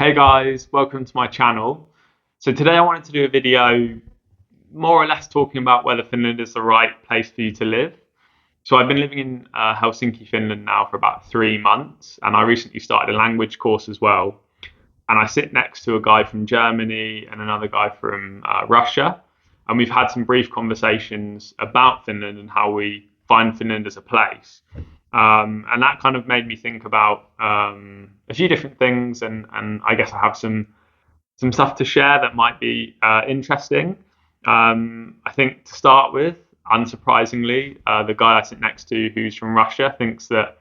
Hey guys, welcome to my channel. So today I wanted to do a video more or less talking about whether Finland is the right place for you to live. So I've been living in Helsinki, Finland now for about 3 months, and I recently started a language course as well. And I sit next to a guy from Germany and another guy from Russia, and we've had some brief conversations about Finland and how we find Finland as a place. And that kind of made me think about a few different things, and I guess I have some stuff to share that might be interesting. I think to start with, unsurprisingly, the guy I sit next to, who's from Russia, thinks that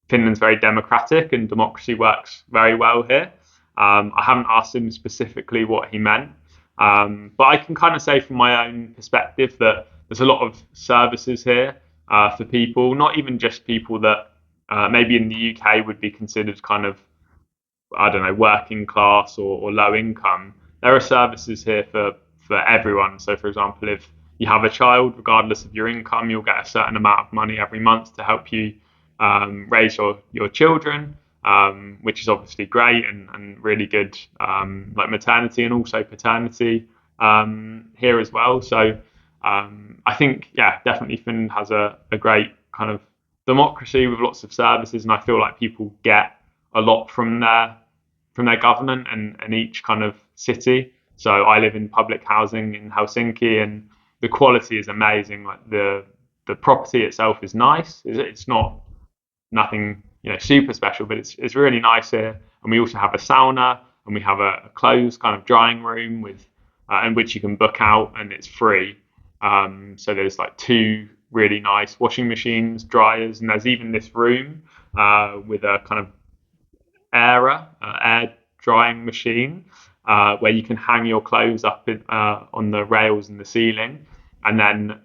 Finland's very democratic and democracy works very well here. I haven't asked him specifically what he meant, but I can kind of say from my own perspective that there's a lot of services here for people, not even just people that maybe in the UK would be considered kind of, I don't know, working class or low income. There are services here for everyone. So, for example, if you have a child, regardless of your income, you'll get a certain amount of money every month to help you raise your children, which is obviously great and really good, like maternity and also paternity here as well. So I think, yeah, definitely Finland has a great kind of democracy with lots of services, and I feel like people get a lot from their government and each kind of city. So I live in public housing in Helsinki, and the quality is amazing. Like the property itself is nice. It's not nothing super special, but it's really nice here. And we also have a sauna, and we have a closed kind of drying room with in which you can book out, and it's free. So there's like two really nice washing machines, dryers, and there's even this room with a kind of air drying machine where you can hang your clothes up on the rails in the ceiling. And then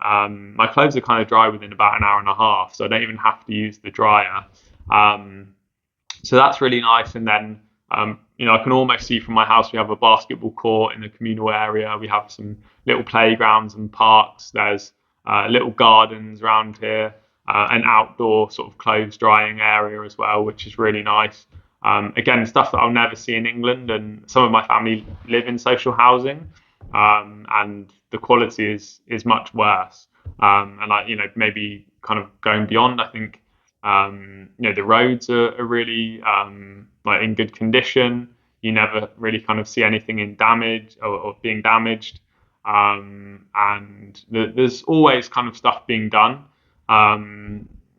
my clothes are kind of dry within about an hour and a half, so I don't even have to use the dryer. So that's really nice. And then, I can almost see from my house, we have a basketball court in the communal area. We have some little playgrounds and parks. There's little gardens around here, an outdoor sort of clothes drying area as well, which is really nice. Again, stuff that I'll never see in England, and some of my family live in social housing, and the quality is much worse. And maybe kind of going beyond, I think, the roads are really like in good condition. You never really kind of see anything in damage or being damaged, and there's always kind of stuff being done.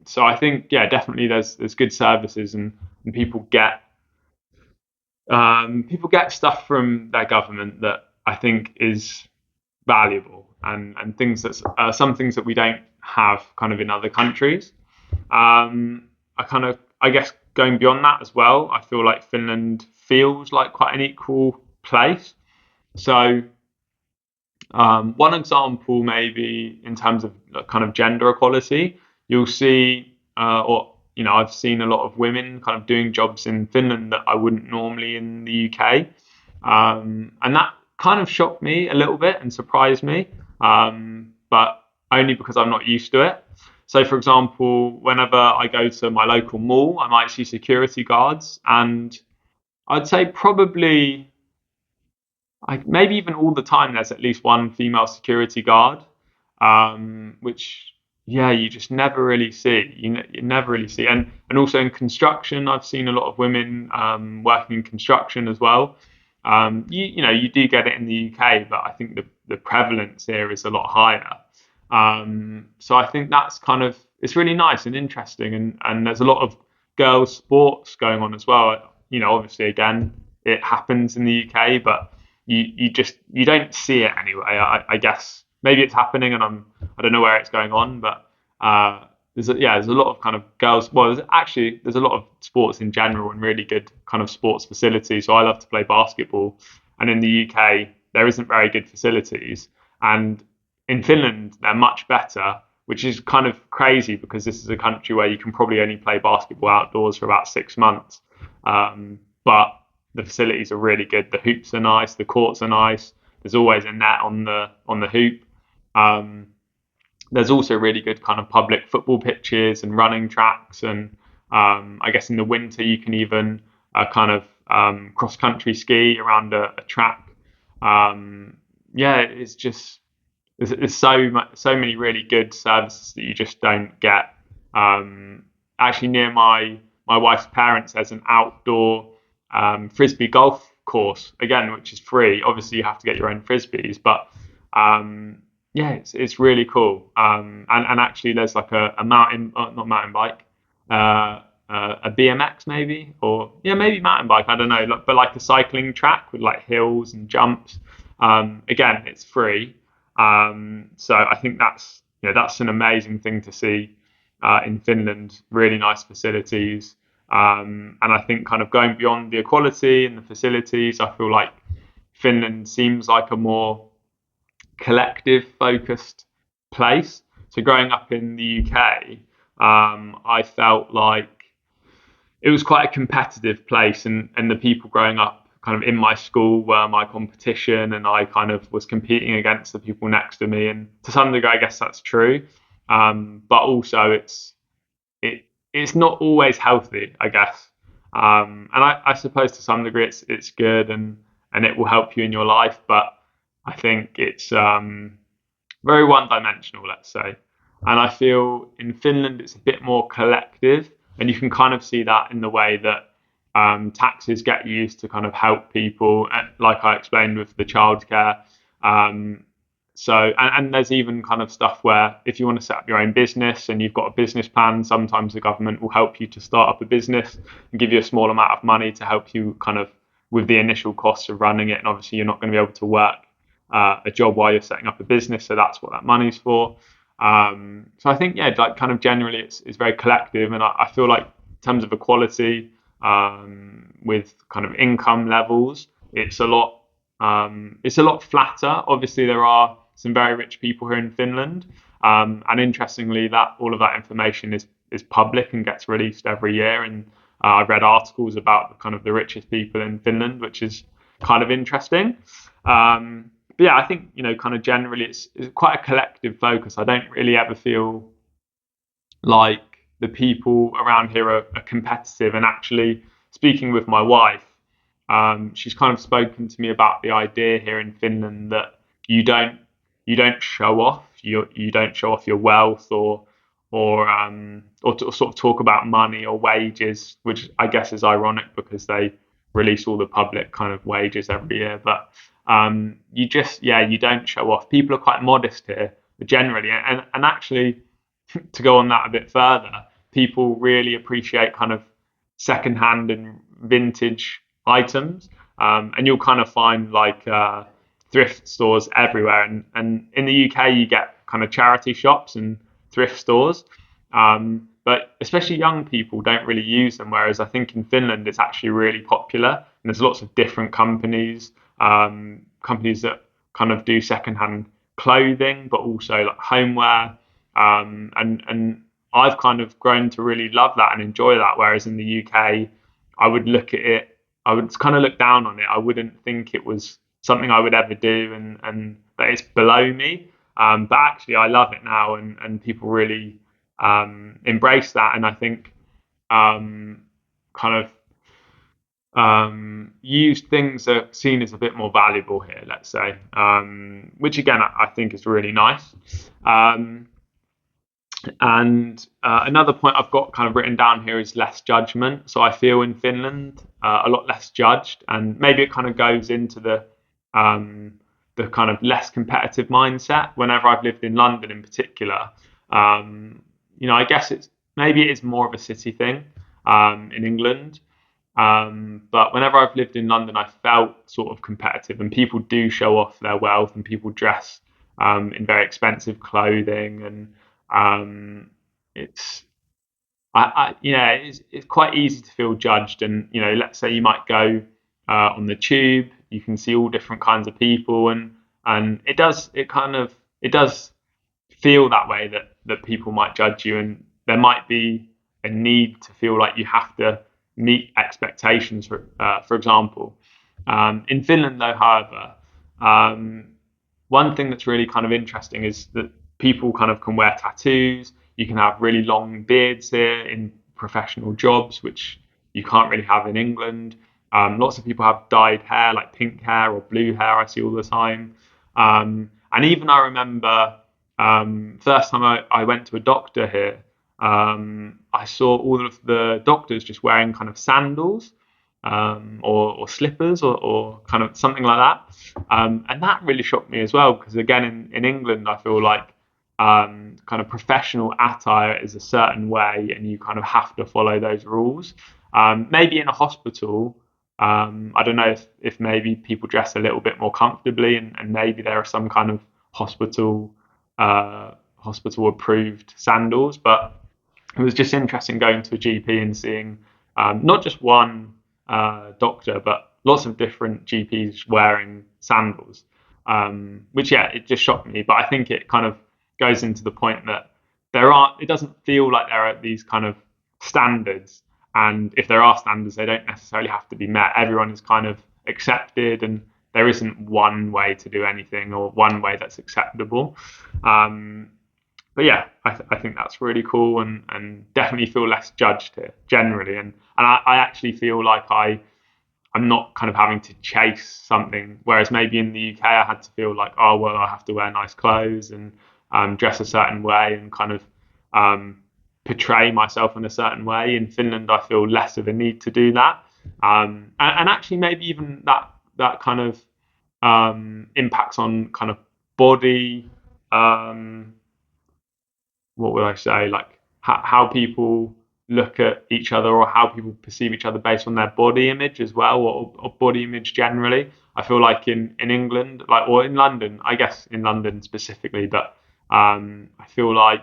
So I think, yeah, definitely there's good services, and people get stuff from their government that I think is valuable, and things that some things that we don't have kind of in other countries. I guess going beyond that as well, I feel like Finland feels like quite an equal place. So one example, maybe in terms of kind of gender equality, you'll see, I've seen a lot of women kind of doing jobs in Finland that I wouldn't normally in the UK, and that kind of shocked me a little bit and surprised me, but only because I'm not used to it. So, for example, whenever I go to my local mall, I might see security guards, and I'd say probably, maybe even all the time, there's at least one female security guard, which, yeah, you just never really see. You never really see, and also in construction, I've seen a lot of women working in construction as well. You do get it in the UK, but I think the prevalence here is a lot higher. So I think that's it's really nice and interesting, and there's a lot of girls' sports going on as well. Obviously, again, it happens in the UK, but you don't see it anyway. I guess maybe it's happening, and I don't know where it's going on, but there's a lot of kind of girls. Well, there's a lot of sports in general and really good kind of sports facilities. So I love to play basketball, and in the UK there isn't very good facilities, and in Finland they're much better, which is kind of crazy because this is a country where you can probably only play basketball outdoors for about 6 months. But the facilities are really good. The hoops are nice. The courts are nice. There's always a net on the hoop. There's also really good kind of public football pitches and running tracks. And I guess in the winter you can even kind of cross country ski around a track. Yeah, it's just there's so many really good services that you just don't get. Actually, near my wife's parents, there's an outdoor frisbee golf course again, which is free. Obviously, you have to get your own frisbees, but yeah, it's really cool. And actually, there's like a mountain, not mountain bike, a BMX maybe, or yeah, maybe mountain bike. I don't know, but like a cycling track with like hills and jumps. Again, it's free. So I think that's an amazing thing to see in Finland. Really nice facilities, and I think kind of going beyond the equality and the facilities, I feel like Finland seems like a more collective focused place. So growing up in the UK, I felt like it was quite a competitive place, and the people growing up kind of in my school were my competition, and I kind of was competing against the people next to me, and to some degree I guess that's true, but also it's not always healthy, I guess, and I suppose to some degree it's good, and it will help you in your life, but I think it's very one dimensional, let's say. And I feel in Finland it's a bit more collective, and you can kind of see that in the way that taxes get used to kind of help people, like I explained with the childcare. And there's even kind of stuff where if you want to set up your own business and you've got a business plan, sometimes the government will help you to start up a business and give you a small amount of money to help you kind of with the initial costs of running it. And obviously you're not going to be able to work a job while you're setting up a business, so that's what that money's for. So I think, yeah, like kind of generally it's very collective, and I feel like in terms of equality, with kind of income levels, it's a lot flatter. Obviously, there are some very rich people here in Finland, and interestingly, that all of that information is public and gets released every year. And I've read articles about the kind of the richest people in Finland, which is kind of interesting. But yeah, I think kind of generally it's quite a collective focus. I don't really ever feel like the people around here are competitive. And actually, speaking with my wife, she's kind of spoken to me about the idea here in Finland that you don't show off you don't show off your wealth or to sort of talk about money or wages, which I guess is ironic because they release all the public kind of wages every year. But you don't show off. People are quite modest here generally, and actually to go on that a bit further, people really appreciate kind of secondhand and vintage items, and you'll kind of find like thrift stores everywhere. And in the UK, you get kind of charity shops and thrift stores, but especially young people don't really use them. Whereas I think in Finland, it's actually really popular, and there's lots of different companies, companies that kind of do secondhand clothing, but also like homeware, and I've kind of grown to really love that and enjoy that. Whereas in the UK, I would look at it, I would kind of look down on it. I wouldn't think it was something I would ever do, and that it's below me. But actually, I love it now, and people really embrace that. And I think kind of used things are seen as a bit more valuable here, let's say, which again I think is really nice. And another point I've got kind of written down here is less judgment. So I feel in Finland a lot less judged, and maybe it kind of goes into the kind of less competitive mindset. Whenever I've lived in London, in particular, I guess it is more of a city thing in England. But whenever I've lived in London, I felt sort of competitive, and people do show off their wealth, and people dress in very expensive clothing, and it's it's quite easy to feel judged. And let's say you might go on the tube, you can see all different kinds of people, and it does feel that way, that people might judge you, and there might be a need to feel like you have to meet expectations. For example, in Finland, though, however, one thing that's really kind of interesting is that people kind of can wear tattoos. You can have really long beards here in professional jobs, which you can't really have in England. Lots of people have dyed hair, like pink hair or blue hair. I see all the time. And even I remember first time I went to a doctor here, I saw all of the doctors just wearing kind of sandals or slippers or kind of something like that. And that really shocked me as well, because again, in England, I feel like kind of professional attire is a certain way and you kind of have to follow those rules. Maybe in a hospital, I don't know if maybe people dress a little bit more comfortably, and maybe there are some kind of hospital approved sandals. But it was just interesting going to a GP and seeing not just one doctor, but lots of different GPs wearing sandals, which, yeah, it just shocked me. But I think it kind of goes into the point that it doesn't feel like there are these kind of standards. And if there are standards, they don't necessarily have to be met. Everyone is kind of accepted, and there isn't one way to do anything or one way that's acceptable. But yeah, I think that's really cool, and definitely feel less judged here generally. And I actually feel like I'm not kind of having to chase something, whereas maybe in the UK I had to feel like, oh well, I have to wear nice clothes and dress a certain way and kind of portray myself in a certain way. In Finland, I feel less of a need to do that, and actually maybe even that kind of impacts on kind of body. What would I say? Like how people look at each other, or how people perceive each other based on their body image as well, or body image generally. I feel like in England, like, or in London, I guess in London specifically, but I feel like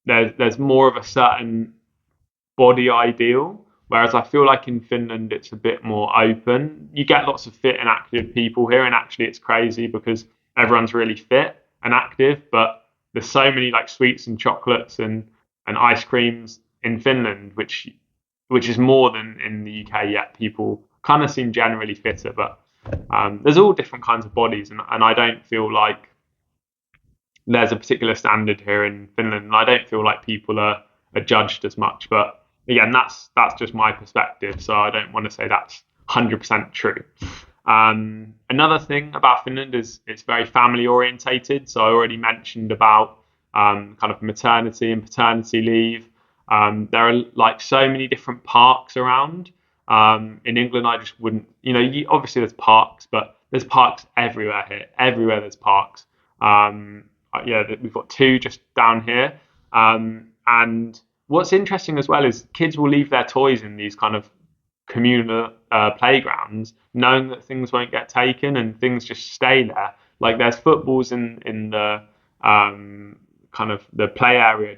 there's more of a certain body ideal, whereas I feel like in Finland it's a bit more open. You get lots of fit and active people here, and actually it's crazy because everyone's really fit and active, but there's so many like sweets and chocolates and ice creams in Finland, which is more than in the UK. Yet people kind of seem generally fitter, but there's all different kinds of bodies, and I don't feel like there's a particular standard here in Finland, and I don't feel like people are judged as much. But again, that's just my perspective, so I don't want to say that's 100% true. Another thing about Finland is it's very family orientated. So I already mentioned about kind of maternity and paternity leave. There are like so many different parks around. In England, I just wouldn't, obviously there's parks, but there's parks everywhere here. Everywhere there's parks. Yeah, we've got two just down here. And what's interesting as well is kids will leave their toys in these kind of communal playgrounds, knowing that things won't get taken and things just stay there. Like there's footballs in the kind of the play area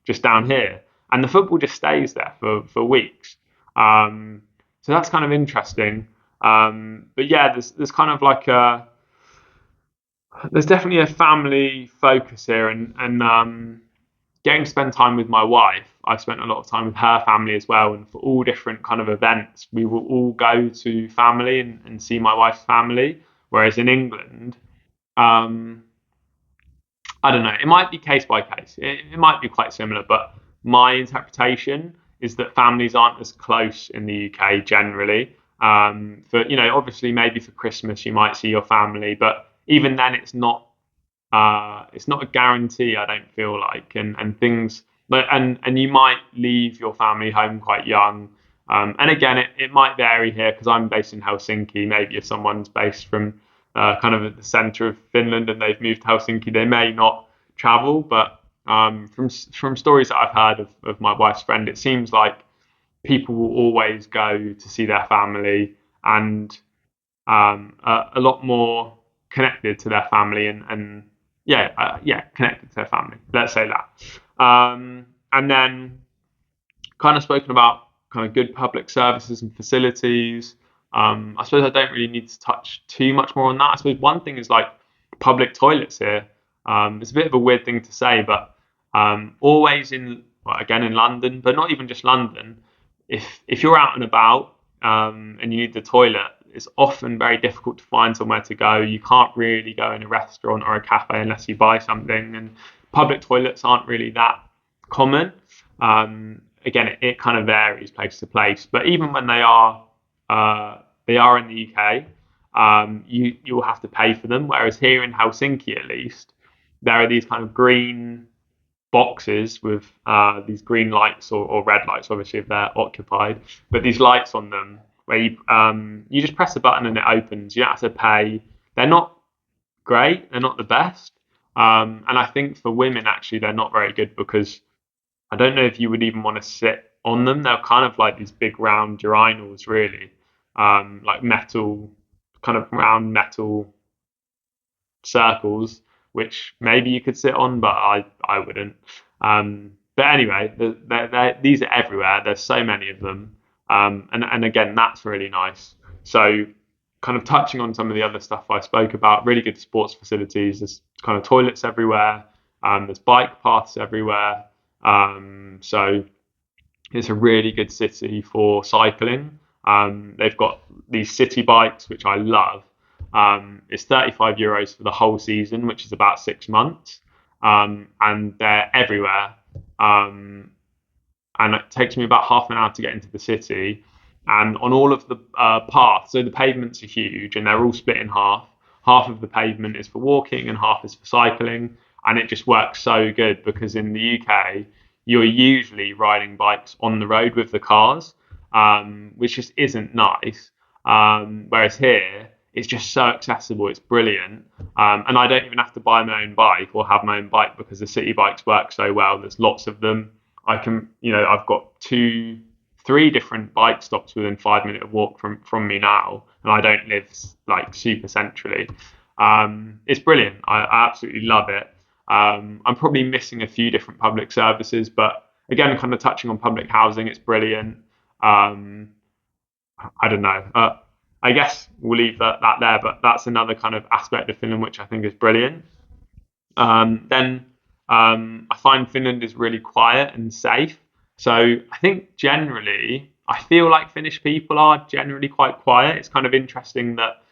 just down here, and the football just stays there for weeks. So that's kind of interesting. But yeah, there's kind of like there's definitely a family focus here, and getting to spend time with my wife. I've spent a lot of time with her family as well, and for all different kind of events, we will all go to family and see my wife's family. Whereas in England, I don't know, it might be case by case. It might be quite similar, but my interpretation is that families aren't as close in the UK generally. For obviously maybe for Christmas you might see your family, but even then it's not a guarantee. I don't feel like, and things like, and you might leave your family home quite young. And again, it might vary here because I'm based in Helsinki. Maybe if someone's based from kind of at the centre of Finland and they've moved to Helsinki, they may not travel. But from stories that I've heard of my wife's friend, it seems like people will always go to see their family, and a lot more connected to their family, and connected to their family. Let's say that. And then kind of spoken about kind of good public services and facilities. I suppose I don't really need to touch too much more on that. I suppose one thing is like public toilets here. It's a bit of a weird thing to say, but always again in London, but not even just London. If you're out and about and you need the toilet, it's often very difficult to find somewhere to go. You can't really go in a restaurant or a cafe unless you buy something, and public toilets aren't really that common. again, it kind of varies place to place. But even when they are in the UK, you'll have to pay for them. Whereas here in Helsinki, at least, there are these kind of green boxes with these green lights or red lights, obviously if they're occupied, but these lights on them where you just press a button and it opens. You don't have to pay. They're not great. They're not the best. And I think for women, actually, they're not very good because I don't know if you would even want to sit on them. They're kind of like these big round urinals, really, like metal, kind of round metal circles, which maybe you could sit on, but I wouldn't. But anyway, these are everywhere. There's so many of them, and again, that's really nice. So, kind of touching on some of the other stuff I spoke about, really good sports facilities. There's kind of toilets everywhere. There's bike paths everywhere. So it's a really good city for cycling. They've got these city bikes, which I love. It's €35 for the whole season, which is about 6 months, and they're everywhere. Um, and it takes me about half an hour to get into the city. And on all of the paths, so the pavements are huge, and they're all split in half. Half of the pavement is for walking, and half is for cycling. And it just works so good because in the UK, you're usually riding bikes on the road with the cars, which just isn't nice. Whereas here, it's just so accessible. It's brilliant. And I don't even have to buy my own bike or have my own bike because the city bikes work so well. There's lots of them. I've got three different bike stops within 5 minute walk from me now, and I don't live like super centrally. It's brilliant. I absolutely love it. I'm probably missing a few different public services, but again, kind of touching on public housing, it's brilliant. Um, I don't know. I guess we'll leave that there, but that's another kind of aspect of Finland which I think is brilliant. Then I find Finland is really quiet and safe. So I think generally, I feel like Finnish people are generally quite quiet. It's kind of interesting that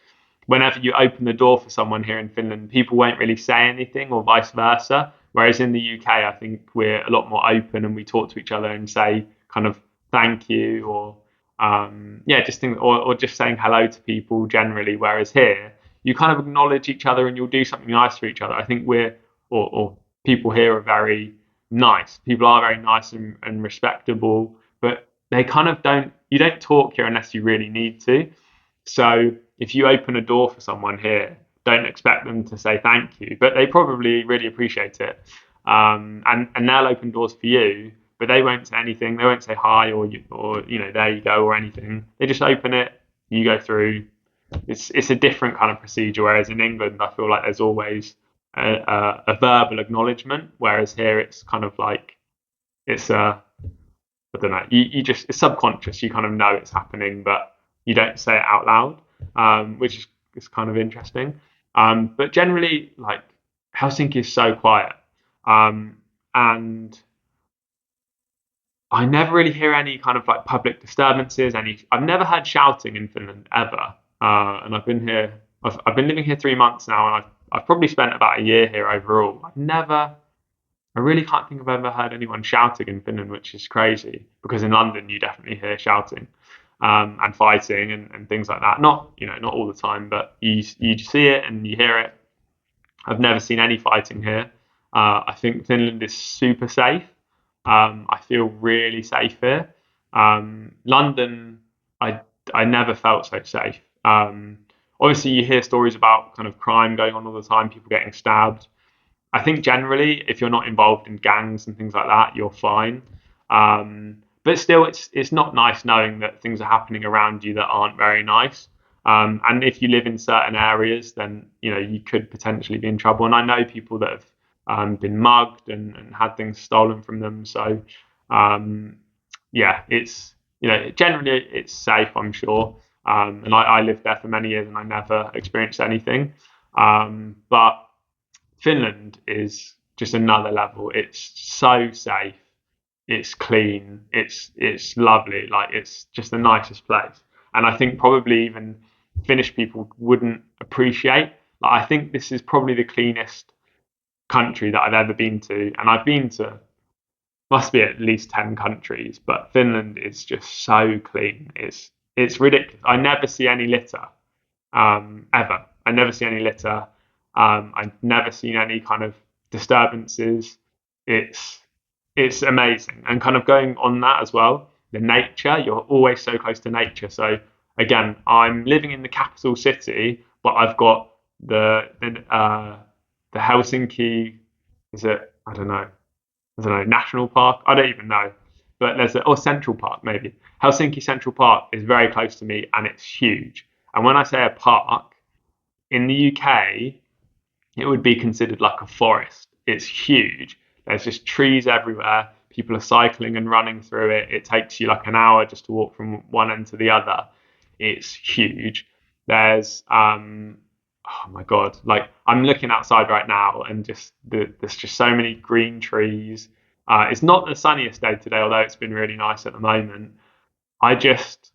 whenever you open the door for someone here in Finland, people won't really say anything or vice versa. Whereas in the UK, I think we're a lot more open and we talk to each other and say kind of thank you or just or just saying hello to people generally. Whereas here, you kind of acknowledge each other and you'll do something nice for each other. I think or people here are very nice. People are very nice and respectable, but they kind of you don't talk here unless you really need to. So if you open a door for someone here, don't expect them to say thank you, but they probably really appreciate it. And they'll open doors for you, but they won't say anything. They won't say hi or there you go or anything. They just open it, you go through. It's a different kind of procedure. Whereas in England, I feel like there's always a verbal acknowledgement, whereas here it's kind of like it's I don't know. You just it's subconscious. You kind of know it's happening, but you don't say it out loud, which is kind of interesting. But generally, like Helsinki is so quiet, and I never really hear any kind of like public disturbances. I've never heard shouting in Finland ever, and I've been living here 3 months now, and I've probably spent about a year here overall. I really can't think I've ever heard anyone shouting in Finland, which is crazy because in London you definitely hear shouting and fighting and things like that. Not all the time, but you see it and you hear it. I've never seen any fighting here. I think Finland is super safe. I feel really safe here. London, I never felt so safe. Obviously, you hear stories about kind of crime going on all the time, people getting stabbed. I think generally, if you're not involved in gangs and things like that, you're fine. But still, it's not nice knowing that things are happening around you that aren't very nice. And if you live in certain areas, then you could potentially be in trouble. And I know people that have been mugged and had things stolen from them. So it's generally it's safe, I'm sure. And I lived there for many years and I never experienced anything. But Finland is just another level. It's so safe. It's clean. It's lovely. Like it's just the nicest place. And I think probably even Finnish people wouldn't appreciate. Like I think this is probably the cleanest country that I've ever been to, and I've been to must be at least 10 countries, but Finland is just so clean. It's ridiculous. I never see any litter, ever. I never see any litter. I've never seen any kind of disturbances. It's it's amazing. And kind of going on that as well, the nature, you're always so close to nature. So again, I'm living in the capital city, but I've got the Helsinki, is it, I don't know, national park. I don't even know, but there's or Central Park maybe. Helsinki Central Park is very close to me, and it's huge. And when I say a park in the UK, it would be considered like a forest. It's huge. There's just trees everywhere. People are cycling and running through it. It takes you like an hour just to walk from one end to the other. It's huge. There's oh my god, like I'm looking outside right now and there's just so many green trees. It's not the sunniest day today, although it's been really nice at the moment. I just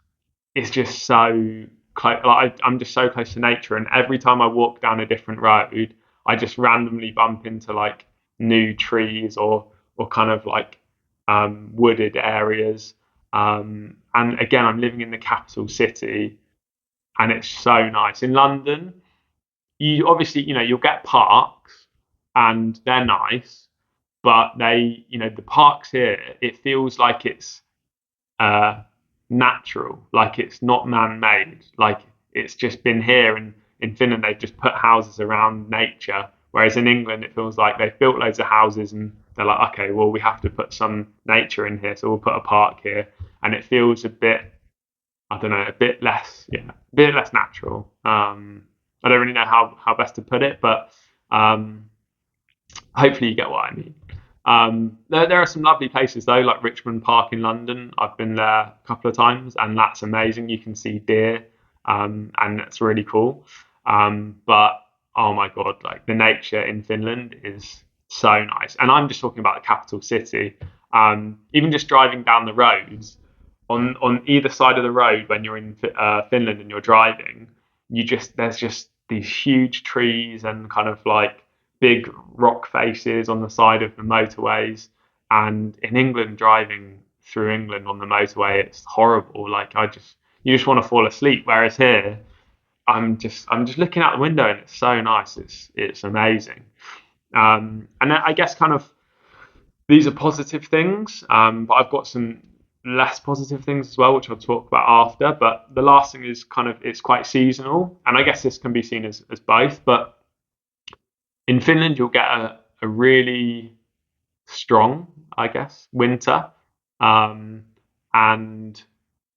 it's just so close. Like I'm just so close to nature, and every time I walk down a different road, I just randomly bump into like new trees or kind of like wooded areas. And again, I'm living in the capital city, and it's so nice. In London, you obviously you'll get parks, and they're nice, but the parks here, it feels like it's uh, natural, like it's not man-made, like it's just been here. And in Finland, they've just put houses around nature, whereas in England, it feels like they've built loads of houses and they're like, okay, well, we have to put some nature in here, so we'll put a park here, and it feels a bit, I don't know, a bit less, yeah, a bit less natural. I don't really know how best to put it, but um, hopefully you get what I mean. There are some lovely places though, like Richmond Park in London. I've been there a couple of times, and that's amazing. You can see deer, and that's really cool. But oh my god, like the nature in Finland is so nice. And I'm just talking about the capital city. Even just driving down the roads, on either side of the road when you're in Finland and you're driving, there's just these huge trees and kind of like big rock faces on the side of the motorways. And in England, driving through England on the motorway, it's horrible. Like you just want to fall asleep. Whereas here, I'm just looking out the window and it's so nice. It's amazing. And I guess kind of these are positive things, but I've got some less positive things as well, which I'll talk about after. But the last thing is kind of it's quite seasonal, and I guess this can be seen as both. But in Finland, you'll get a really strong, I guess, winter, um, and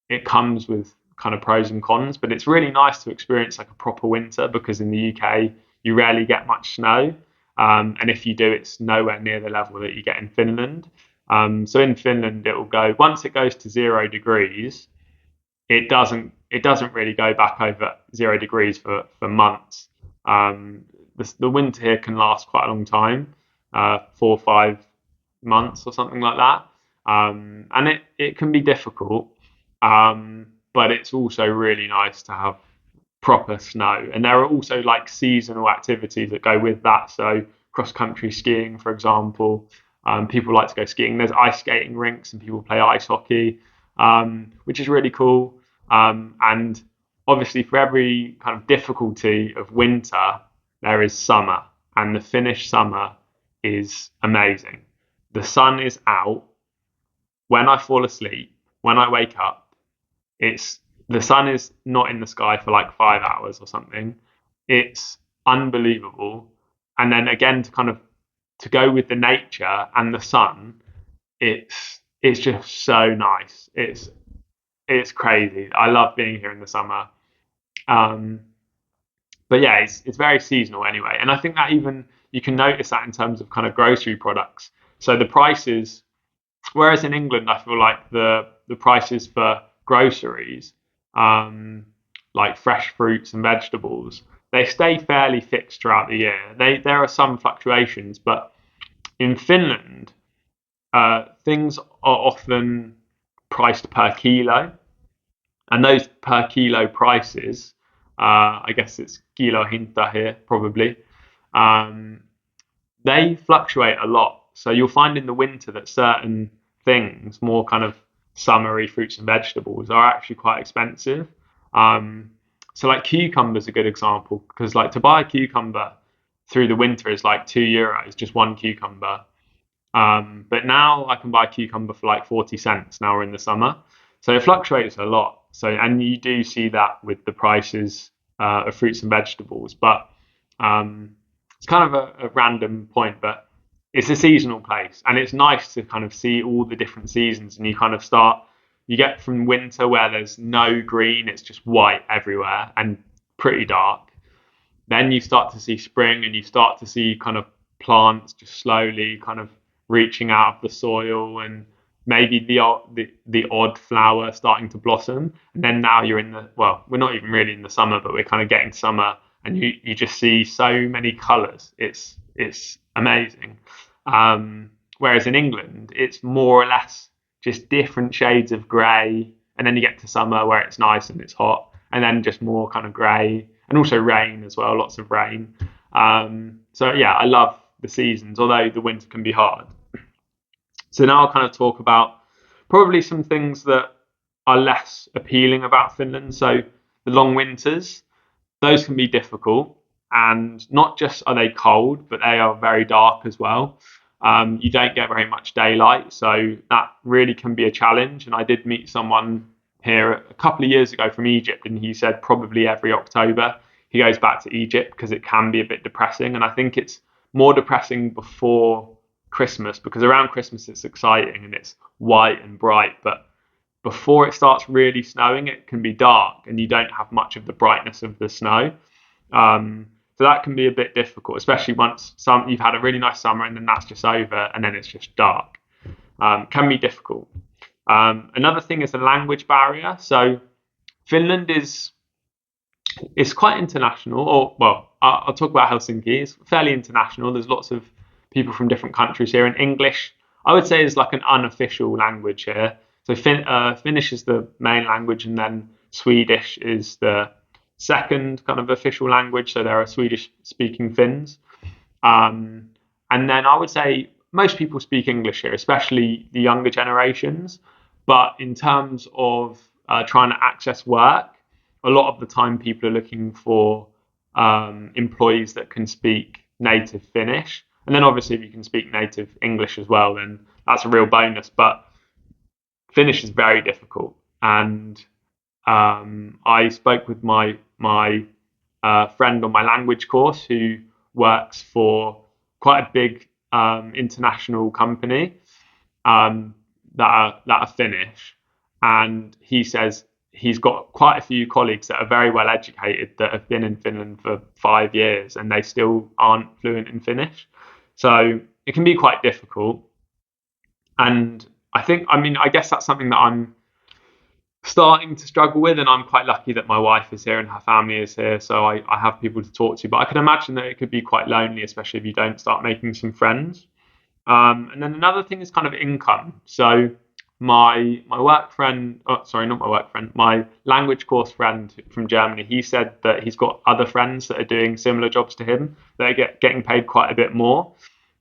it comes with kind of pros and cons. But it's really nice to experience like a proper winter because in the UK you rarely get much snow, and if you do, it's nowhere near the level that you get in Finland. So in Finland, it will go once it goes to 0 degrees, it doesn't really go back over 0 degrees for months. The winter here can last quite a long time, 4 or 5 months or something like that, and it can be difficult, but it's also really nice to have proper snow. And there are also like seasonal activities that go with that. So cross country skiing, for example. People like to go skiing. There's ice skating rinks and people play ice hockey, which is really cool. And obviously, for every kind of difficulty of winter, there is summer. And the Finnish summer is amazing. The sun is out when I fall asleep, when I wake up. It's the sun is not in the sky for like 5 hours or something. It's unbelievable. And then again, to go with the nature and the sun, it's just so nice. It's crazy. I love being here in the summer. Um, but yeah, it's very seasonal anyway. And I think that even you can notice that in terms of kind of grocery products. So the prices, whereas in England, I feel like the prices for groceries, um, like fresh fruits and vegetables, they stay fairly fixed throughout the year. There are some fluctuations, but in Finland, things are often priced per kilo, and those per kilo prices, I guess it's kilo hinta here probably, um, they fluctuate a lot. So you'll find in the winter that certain things, more kind of summery fruits and vegetables, are actually quite expensive. Um, so like cucumbers a good example, because like to buy a cucumber through the winter is like €2, just one cucumber. But now I can buy a cucumber for like 40 cents now we're in the summer. So it fluctuates a lot. So, and you do see that with the prices of fruits and vegetables. But it's kind of a random point, but it's a seasonal place. And it's nice to kind of see all the different seasons. And you kind of you get from winter where there's no green, it's just white everywhere and pretty dark. Then you start to see spring and you start to see kind of plants just slowly kind of reaching out of the soil and maybe the odd flower starting to blossom. And then now you're in we're not even really in the summer, but we're kind of getting summer and you just see so many colours. It's amazing. Whereas in England, it's more or less just different shades of grey. And then you get to summer where it's nice and it's hot, and then just more kind of grey and also rain as well, lots of rain. So yeah, I love the seasons, although the winter can be hard. So now I'll kind of talk about probably some things that are less appealing about Finland. So the long winters, those can be difficult, and not just are they cold, but they are very dark as well. You don't get very much daylight, so that really can be a challenge. And I did meet someone here a couple of years ago from Egypt, and he said probably every October he goes back to Egypt because it can be a bit depressing. And I think it's more depressing before Christmas, because around Christmas it's exciting and it's white and bright, but before it starts really snowing, it can be dark and you don't have much of the brightness of the snow. So that can be a bit difficult, especially once you've had a really nice summer and then that's just over and then it's just dark. Can be difficult. Another thing is the language barrier. So Finland is quite international, or well, I'll talk about Helsinki. It's fairly international. There's lots of people from different countries here, and English, I would say, is like an unofficial language here. So Finnish is the main language, and then Swedish is the second kind of official language. So there are Swedish-speaking Finns, and then I would say most people speak English here, especially the younger generations. But in terms of trying to access work, a lot of the time people are looking for employees that can speak native Finnish. And then obviously if you can speak native English as well, then that's a real bonus. But Finnish is very difficult. And I spoke with my friend on my language course who works for quite a big international company that are Finnish. And he says he's got quite a few colleagues that are very well educated that have been in Finland for 5 years and they still aren't fluent in Finnish. So it can be quite difficult. And I guess that's something that I'm starting to struggle with. And I'm quite lucky that my wife is here and her family is here. So I have people to talk to. But I can imagine that it could be quite lonely, especially if you don't start making some friends. And then another thing is kind of income. So my work friend, oh, sorry, not my work friend, my language course friend from Germany, he said that he's got other friends that are doing similar jobs to him that are getting paid quite a bit more.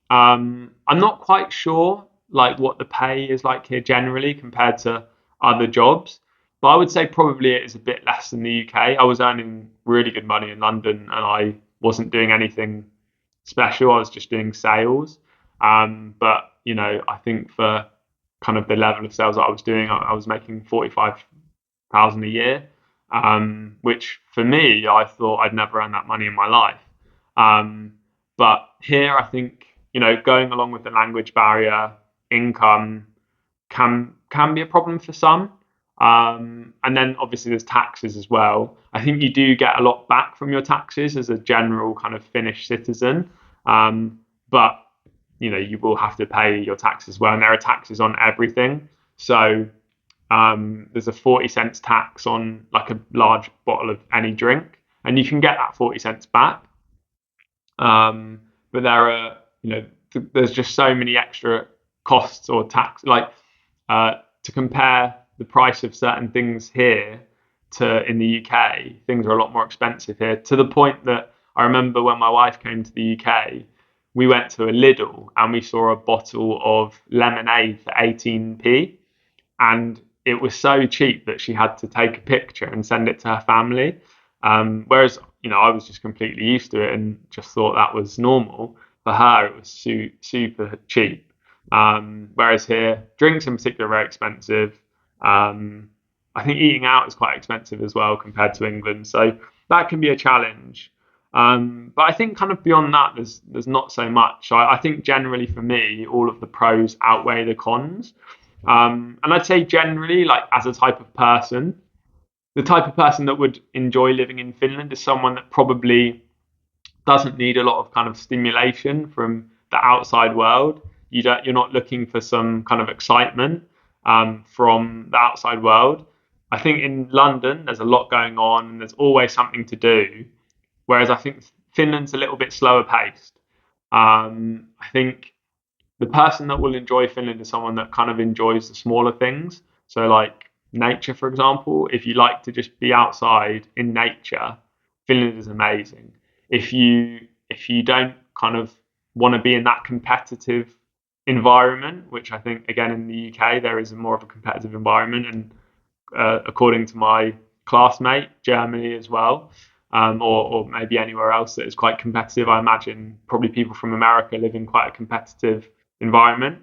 I'm not quite sure like what the pay is like here generally compared to other jobs, but I would say probably it is a bit less than the UK. I was earning really good money in London and I wasn't doing anything special. I was just doing sales. But I think for kind of the level of sales that I was doing, I was making 45,000 a year, which for me, I thought I'd never earn that money in my life. But here, I think going along with the language barrier, income can be a problem for some. And then obviously there's taxes as well. I think you do get a lot back from your taxes as a general kind of Finnish citizen, but you will have to pay your taxes as well, and there are taxes on everything. So there's a 40 cents tax on like a large bottle of any drink, and you can get that 40 cents back. But there's just so many extra costs or tax, like to compare the price of certain things here to in the UK, things are a lot more expensive here, to the point that I remember when my wife came to the UK, we went to a Lidl and we saw a bottle of lemonade for 18p, and it was so cheap that she had to take a picture and send it to her family. Whereas, I was just completely used to it and just thought that was normal. For her, it was super cheap. Whereas here, drinks in particular are very expensive. I think eating out is quite expensive as well compared to England, so that can be a challenge. But I think kind of beyond that, there's not so much. I think generally for me, all of the pros outweigh the cons. And I'd say generally, like as a type of person, the type of person that would enjoy living in Finland is someone that probably doesn't need a lot of kind of stimulation from the outside world. You're not looking for some kind of excitement from the outside world. I think in London there's a lot going on and there's always something to do. Whereas I think Finland's a little bit slower paced. I think the person that will enjoy Finland is someone that kind of enjoys the smaller things. So like nature, for example, if you like to just be outside in nature, Finland is amazing. If you don't kind of want to be in that competitive environment, which I think again in the UK there is more of a competitive environment, and according to my classmate, Germany as well, or maybe anywhere else that is quite competitive. I imagine probably people from America live in quite a competitive environment.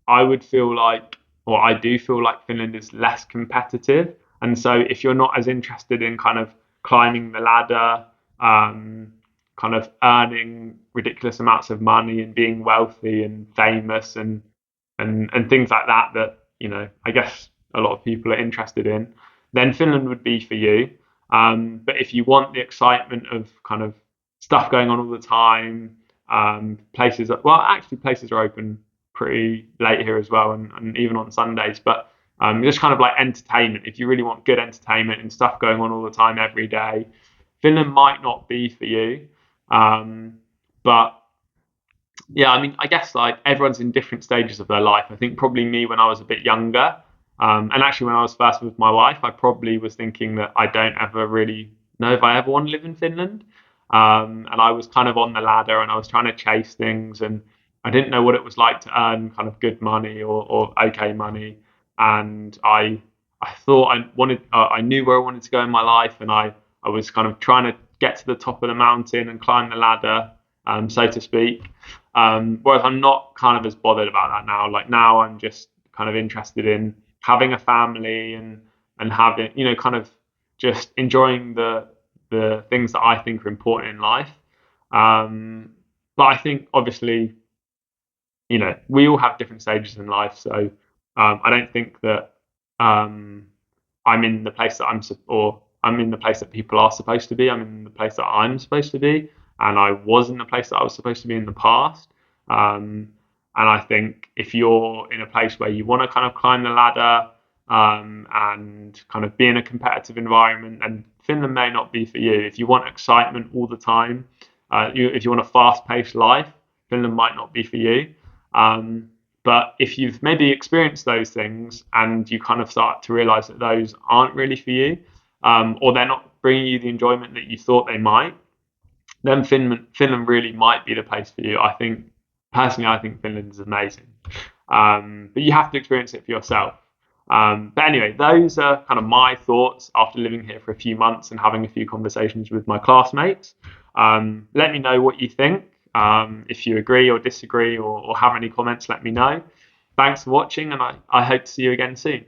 I would feel like, or I do feel like Finland is less competitive. And so if you're not as interested in kind of climbing the ladder, kind of earning ridiculous amounts of money and being wealthy and famous and things like that, I guess a lot of people are interested in, then Finland would be for you. But if you want the excitement of kind of stuff going on all the time, places are open pretty late here as well, and even on Sundays. But just kind of like entertainment. If you really want good entertainment and stuff going on all the time every day, Finland might not be for you. But yeah, I mean, I guess like everyone's in different stages of their life. I think probably me when I was a bit younger, and actually when I was first with my wife, I probably was thinking that I don't ever really know if I ever want to live in Finland. And I was kind of on the ladder and I was trying to chase things, and I didn't know what it was like to earn kind of good money or okay money. And I thought I knew where I wanted to go in my life, and I was kind of trying to get to the top of the mountain and climb the ladder, so to speak. Whereas I'm not kind of as bothered about that now. Like now I'm just kind of interested in having a family and having, kind of just enjoying the things that I think are important in life. But I think obviously, we all have different stages in life. So I don't think that I'm in the place that I'm in the place that people are supposed to be. I'm in the place that I'm supposed to be, and I was in the place that I was supposed to be in the past. And I think if you're in a place where you want to kind of climb the ladder and kind of be in a competitive environment, and Finland may not be for you. If you want excitement all the time, if you want a fast-paced life, Finland might not be for you. But if you've maybe experienced those things and you kind of start to realize that those aren't really for you, or they're not bringing you the enjoyment that you thought they might, then Finland really might be the place for you. I think Finland is amazing, but you have to experience it for yourself. But anyway, those are kind of my thoughts after living here for a few months and having a few conversations with my classmates. Let me know what you think. If you agree or disagree or have any comments, let me know. Thanks for watching, and I hope to see you again soon.